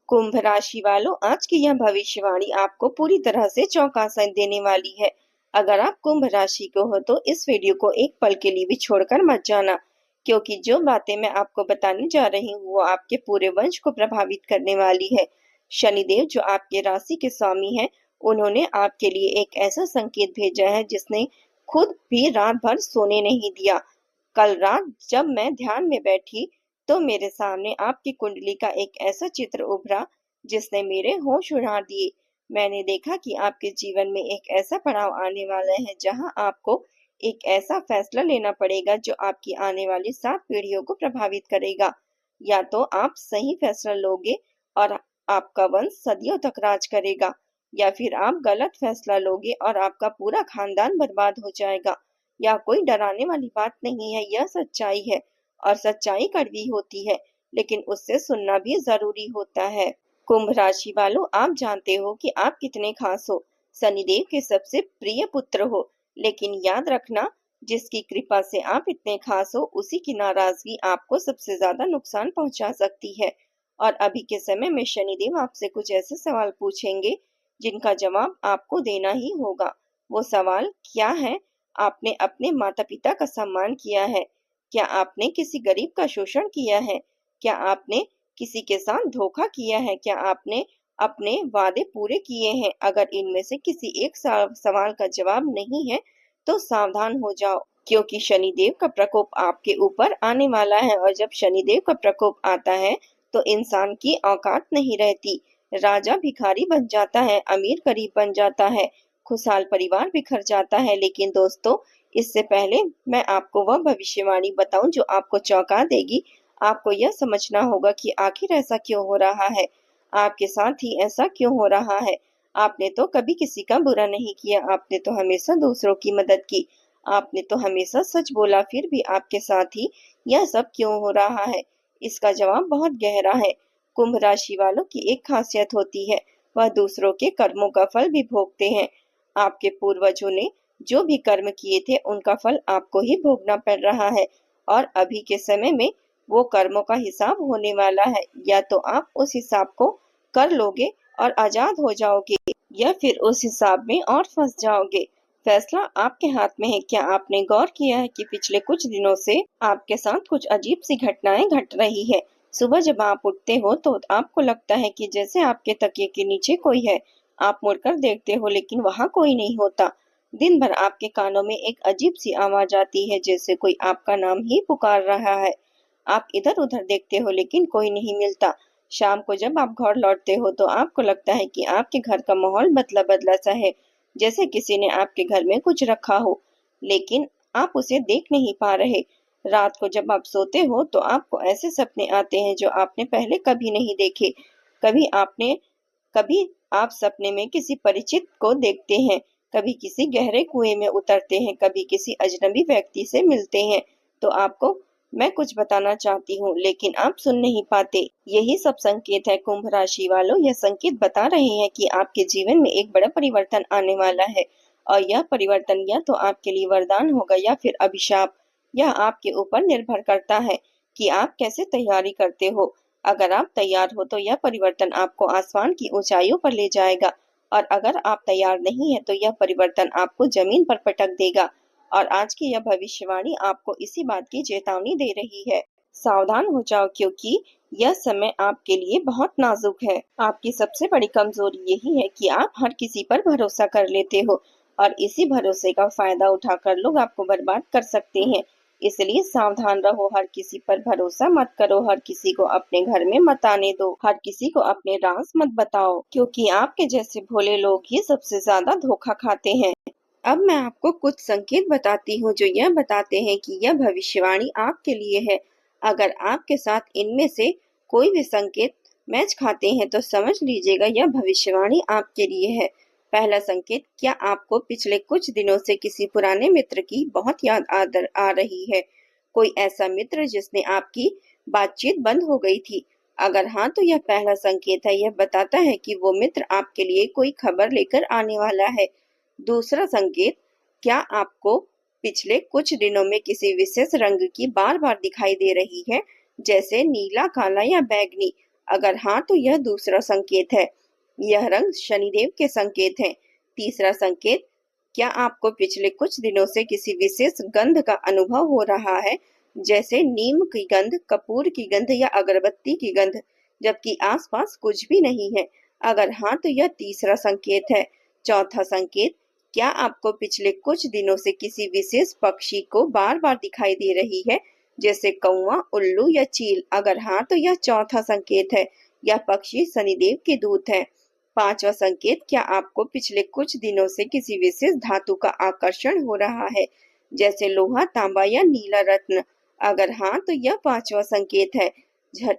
कुंभ राशि वालों, आज की यह भविष्यवाणी आपको पूरी तरह से चौंका देने वाली है। अगर आप कुंभ राशि को हो तो इस वीडियो को एक पल के लिए भी छोड़कर मत जाना, क्योंकि जो बातें मैं आपको बताने जा रही हूँ वो आपके पूरे वंश को प्रभावित करने वाली है। शनिदेव जो आपके राशि के स्वामी हैं, उन्होंने आपके लिए एक ऐसा संकेत भेजा है जिसने खुद भी रात भर सोने नहीं दिया। कल रात जब मैं ध्यान में बैठी तो मेरे सामने आपकी कुंडली का एक ऐसा चित्र उभरा जिसने मेरे होश उड़ा दिए। मैंने देखा कि आपके जीवन में एक ऐसा पड़ाव आने वाला है जहां आपको एक ऐसा फैसला लेना पड़ेगा जो आपकी आने वाली 7 पीढ़ियों को प्रभावित करेगा। या तो आप सही फैसला लोगे और आपका वंश सदियों तक राज करेगा, या फिर आप गलत फैसला लोगे और आपका पूरा खानदान बर्बाद हो जाएगा। या कोई डराने वाली बात नहीं है, यह सच्चाई है। और सच्चाई कड़वी होती है, लेकिन उससे सुनना भी जरूरी होता है। कुंभ राशि वालों, आप जानते हो कि आप कितने खास हो, शनिदेव के सबसे प्रिय पुत्र हो। लेकिन याद रखना, जिसकी कृपा से आप इतने खास हो, उसी की नाराजगी आपको सबसे ज्यादा नुकसान पहुंचा सकती है। और अभी के समय में शनिदेव आपसे कुछ ऐसे सवाल पूछेंगे जिनका जवाब आपको देना ही होगा। वो सवाल क्या है? आपने अपने माता पिता का सम्मान किया है? क्या आपने किसी गरीब का शोषण किया है? क्या आपने किसी के साथ धोखा किया है? क्या आपने अपने वादे पूरे किए हैं? अगर इनमें से किसी एक सवाल का जवाब नहीं है तो सावधान हो जाओ, क्योंकि शनिदेव का प्रकोप आपके ऊपर आने वाला है। और जब शनिदेव का प्रकोप आता है तो इंसान की औकात नहीं रहती। राजा भिखारी बन जाता है, अमीर गरीब बन जाता है, खुशहाल परिवार बिखर जाता है। लेकिन दोस्तों, इससे पहले मैं आपको वह भविष्यवाणी बताऊं जो आपको चौंका देगी। आपको यह समझना होगा कि आखिर ऐसा क्यों हो रहा है, आपके साथ ही ऐसा क्यों हो रहा है। आपने तो कभी किसी का बुरा नहीं किया, आपने तो हमेशा दूसरों की मदद की, आपने तो हमेशा सच बोला, फिर भी आपके साथ ही यह सब क्यों हो रहा है? इसका जवाब बहुत गहरा है। कुंभ राशि वालों की एक खासियत होती है, वह दूसरों के कर्मों का फल भी भोगते हैं। आपके पूर्वजों ने जो भी कर्म किए थे उनका फल आपको ही भोगना पड़ रहा है। और अभी के समय में वो कर्मों का हिसाब होने वाला है। या तो आप उस हिसाब को कर लोगे और आजाद हो जाओगे, या फिर उस हिसाब में और फंस जाओगे। फैसला आपके हाथ में है। क्या आपने गौर किया है कि पिछले कुछ दिनों से आपके साथ कुछ अजीब सी घटनाएं घट रही है? सुबह जब आप उठते हो तो आपको लगता है कि जैसे आपके तकिए के नीचे कोई है। आप मुड़कर देखते हो लेकिन वहां कोई नहीं होता। दिन भर आपके कानों में एक अजीब सी आवाज आती है, जैसे कोई आपका नाम ही पुकार रहा है। आप इधर उधर देखते हो लेकिन कोई नहीं मिलता। शाम को जब आप घर लौटते हो तो आपको लगता है कि आपके घर का माहौल बदला बदला सा है, जैसे किसी ने आपके घर में कुछ रखा हो, लेकिन आप उसे देख नहीं पा रहे। रात को जब आप सोते हो तो आपको ऐसे सपने आते हैं जो आपने पहले कभी नहीं देखे। कभी आप सपने में किसी परिचित को देखते हैं, कभी किसी गहरे कुएं में उतरते हैं, कभी किसी अजनबी व्यक्ति से मिलते हैं। तो आपको मैं कुछ बताना चाहती हूँ लेकिन आप सुन नहीं पाते। यही सब संकेत है कुंभ राशि वालों। यह संकेत बता रहे हैं कि आपके जीवन में एक बड़ा परिवर्तन आने वाला है। और यह परिवर्तन या तो आपके लिए वरदान होगा या फिर अभिशाप। यह आपके ऊपर निर्भर करता है कि आप कैसे तैयारी करते हो। अगर आप तैयार हो तो यह परिवर्तन आपको आसमान की ऊंचाइयों पर ले जाएगा, और अगर आप तैयार नहीं है तो यह परिवर्तन आपको जमीन पर पटक देगा। और आज की यह भविष्यवाणी आपको इसी बात की चेतावनी दे रही है। सावधान हो जाओ, क्योंकि यह समय आपके लिए बहुत नाजुक है। आपकी सबसे बड़ी कमजोरी यही है कि आप हर किसी पर भरोसा कर लेते हो, और इसी भरोसे का फायदा उठाकर लोग आपको बर्बाद कर सकते हैं। इसलिए सावधान रहो, हर किसी पर भरोसा मत करो, हर किसी को अपने घर में मत आने दो, हर किसी को अपने राज मत बताओ, क्योंकि आपके जैसे भोले लोग ही सबसे ज्यादा धोखा खाते हैं। अब मैं आपको कुछ संकेत बताती हूँ जो यह बताते हैं कि यह भविष्यवाणी आपके लिए है। अगर आपके साथ इनमें से कोई भी संकेत मैच खाते हैं तो समझ लीजिएगा यह भविष्यवाणी आपके लिए है। पहला संकेत, क्या आपको पिछले कुछ दिनों से किसी पुराने मित्र की बहुत याद आ रही है? कोई ऐसा मित्र जिसने आपकी बातचीत बंद हो गई थी? अगर हाँ तो यह पहला संकेत है। यह बताता है कि वो मित्र आपके लिए कोई खबर लेकर आने वाला है। दूसरा संकेत, क्या आपको पिछले कुछ दिनों में किसी विशेष रंग की बार बार दिखाई दे रही है, जैसे नीला, काला या बैंगनी? अगर हाँ तो यह दूसरा संकेत है। यह रंग शनिदेव के संकेत है। तीसरा संकेत, क्या आपको पिछले कुछ दिनों से किसी विशेष गंध का अनुभव हो रहा है, जैसे नीम की गंध, कपूर की गंध या अगरबत्ती की गंध, जबकि आसपास कुछ भी नहीं है? अगर हाँ तो यह तीसरा संकेत है। चौथा संकेत, क्या आपको पिछले कुछ दिनों से किसी विशेष पक्षी को बार बार दिखाई दे रही है, जैसे कौवा, उल्लू या चील? अगर हाँ तो यह चौथा संकेत है। यह पक्षी शनिदेव के दूत है। पांचवा संकेत, क्या आपको पिछले कुछ दिनों से किसी विशेष धातु का आकर्षण हो रहा है, जैसे लोहा, तांबा या नीला रत्न? अगर हाँ तो यह पांचवा संकेत है।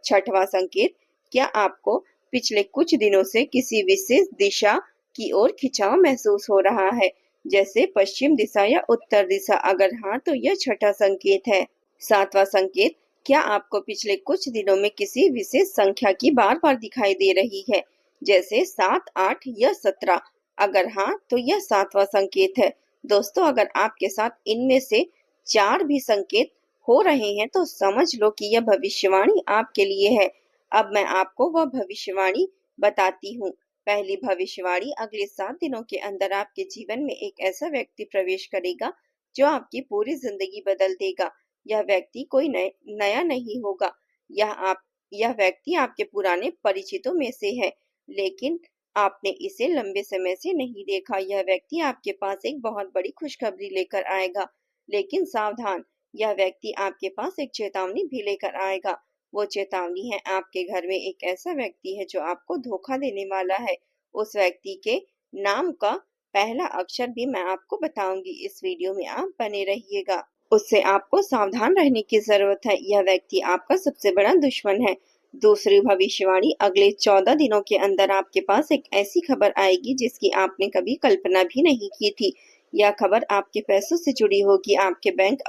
छठवां संकेत, क्या आपको पिछले कुछ दिनों से किसी विशेष दिशा की ओर खिंचाव महसूस हो रहा है, जैसे पश्चिम दिशा या उत्तर दिशा? अगर हाँ तो यह छठा संकेत है। सातवां संकेत, क्या आपको पिछले कुछ दिनों में किसी विशेष संख्या की बार बार दिखाई दे रही है, जैसे 7, 8 या 17? अगर हाँ तो यह सातवां संकेत है। दोस्तों, अगर आपके साथ इनमें से 4 भी संकेत हो रहे हैं तो समझ लो कि यह भविष्यवाणी आपके लिए है। अब मैं आपको वह भविष्यवाणी बताती हूँ। पहली भविष्यवाणी, अगले 7 दिनों के अंदर आपके जीवन में एक ऐसा व्यक्ति प्रवेश करेगा जो आपकी पूरी जिंदगी बदल देगा। यह व्यक्ति कोई नया नहीं होगा। यह व्यक्ति आपके पुराने परिचितों में से है, लेकिन आपने इसे लंबे समय से नहीं देखा। यह व्यक्ति आपके पास एक बहुत बड़ी खुशखबरी लेकर आएगा, लेकिन सावधान, यह व्यक्ति आपके पास एक चेतावनी भी लेकर आएगा। वो चेतावनी है, आपके घर में एक ऐसा व्यक्ति है जो आपको धोखा देने वाला है। उस व्यक्ति के नाम का पहला अक्षर भी मैं आपको बताऊंगी। इस वीडियो में आप बने रहिएगा। उससे आपको सावधान रहने की जरूरत है। यह व्यक्ति आपका सबसे बड़ा दुश्मन है। दूसरी भविष्यवाणी, अगले 14 दिनों के अंदर आपके पास एक ऐसी खबर आएगी जिसकी आपने कभी कल्पना भी नहीं की थी। यह खबर आपके पैसों से जुड़ी होगी। आपके बैंक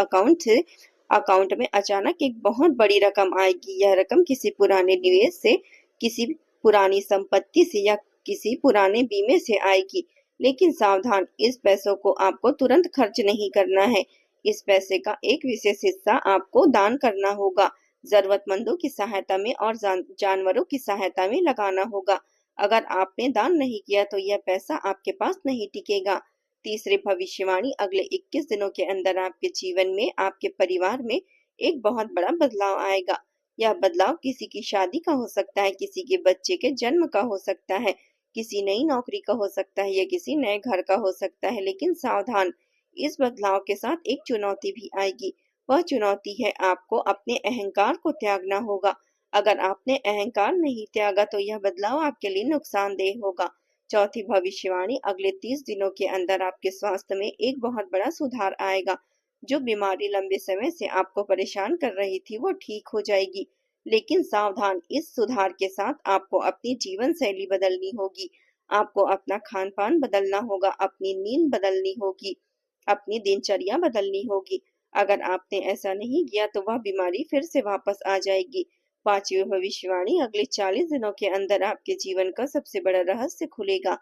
अकाउंट में अचानक एक बहुत बड़ी रकम आएगी। यह रकम किसी पुराने निवेश से, किसी पुरानी संपत्ति से या किसी पुराने बीमे से आएगी। लेकिन सावधान, इस पैसों को आपको तुरंत खर्च नहीं करना है। इस पैसे का एक विशेष हिस्सा आपको दान करना होगा, जरूरतमंदों की सहायता में और जानवरों की सहायता में लगाना होगा। अगर आपने दान नहीं किया तो यह पैसा आपके पास नहीं टिकेगा। तीसरी भविष्यवाणी, अगले 21 दिनों के अंदर आपके जीवन में, आपके परिवार में एक बहुत बड़ा बदलाव आएगा। यह बदलाव किसी की शादी का हो सकता है, किसी के बच्चे के जन्म का हो सकता है, किसी नई नौकरी का हो सकता है या किसी नए घर का हो सकता है। लेकिन सावधान, इस बदलाव के साथ एक चुनौती भी आएगी। वह चुनौती है, आपको अपने अहंकार को त्यागना होगा। अगर आपने अहंकार नहीं त्यागा तो यह बदलाव आपके लिए नुकसानदेह होगा। चौथी भविष्यवाणी, अगले 30 दिनों के अंदर आपके स्वास्थ्य में एक बहुत बड़ा सुधार आएगा। जो बीमारी लंबे समय से आपको परेशान कर रही थी वो ठीक हो जाएगी। लेकिन सावधान, इस सुधार के साथ आपको अपनी जीवन शैली बदलनी होगी। आपको अपना खान पान बदलना होगा, अपनी नींद बदलनी होगी, अपनी दिनचर्या बदलनी होगी। अगर आपने ऐसा नहीं किया तो वह बीमारी फिर से वापस आ जाएगी। पांचवी भविष्यवाणी, अगले 40 दिनों के अंदर आपके जीवन का सबसे बड़ा रहस्य खुलेगा।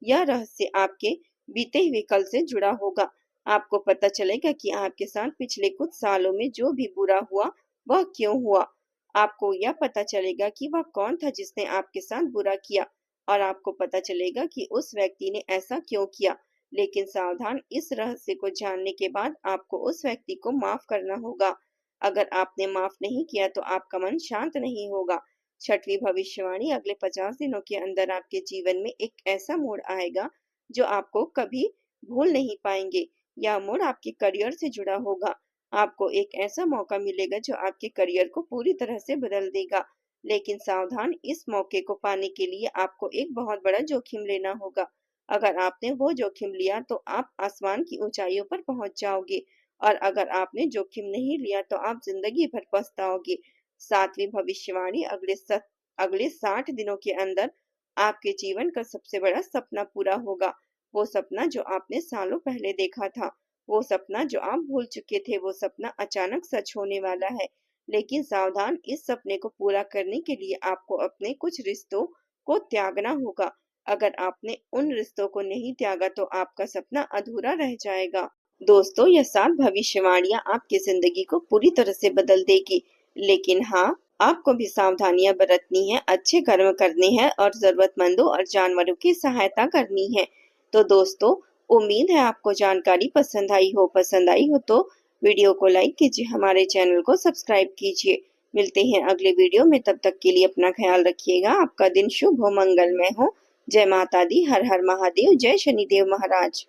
यह रहस्य आपके बीते हुए कल से जुड़ा होगा। आपको पता चलेगा कि आपके साथ पिछले कुछ सालों में जो भी बुरा हुआ वह क्यों हुआ। आपको यह पता चलेगा कि वह कौन था जिसने आपके साथ बुरा किया, और आपको पता चलेगा कि उस व्यक्ति ने ऐसा क्यों किया। लेकिन सावधान, इस रहस्य को जानने के बाद आपको उस व्यक्ति को माफ करना होगा। अगर आपने माफ नहीं किया तो आपका मन शांत नहीं होगा। छठवीं भविष्यवाणी, अगले 50 दिनों के अंदर आपके जीवन में एक ऐसा मोड़ आएगा जो आपको कभी भूल नहीं पाएंगे। यह मोड़ आपके करियर से जुड़ा होगा। आपको एक ऐसा मौका मिलेगा जो आपके करियर को पूरी तरह से बदल देगा। लेकिन सावधान, इस मौके को पाने के लिए आपको एक बहुत बड़ा जोखिम लेना होगा। अगर आपने वो जोखिम लिया तो आप आसमान की ऊंचाइयों पर पहुंच जाओगे, और अगर आपने जोखिम नहीं लिया तो आप जिंदगी भर पछताओगे। सातवीं भविष्यवाणी, अगले 60 दिनों के अंदर आपके जीवन का सबसे बड़ा सपना पूरा होगा। वो सपना जो आपने सालों पहले देखा था, वो सपना जो आप भूल चुके थे, वो सपना अचानक सच होने वाला है। लेकिन सावधान, इस सपने को पूरा करने के लिए आपको अपने कुछ रिश्तों को त्यागना होगा। अगर आपने उन रिश्तों को नहीं त्यागा तो आपका सपना अधूरा रह जाएगा। दोस्तों, यह 7 भविष्यवाणियां आपकी जिंदगी को पूरी तरह से बदल देगी। लेकिन हाँ, आपको भी सावधानियां बरतनी है, अच्छे कर्म करने हैं और जरूरतमंदों और जानवरों की सहायता करनी है। तो दोस्तों, उम्मीद है आपको जानकारी पसंद आई हो तो वीडियो को लाइक कीजिए, हमारे चैनल को सब्सक्राइब कीजिए। मिलते हैं अगले वीडियो में, तब तक के लिए अपना ख्याल रखिएगा। आपका दिन शुभ हो, मंगलमय हो। जय माता दी, हर हर महादेव, जय शनिदेव महाराज।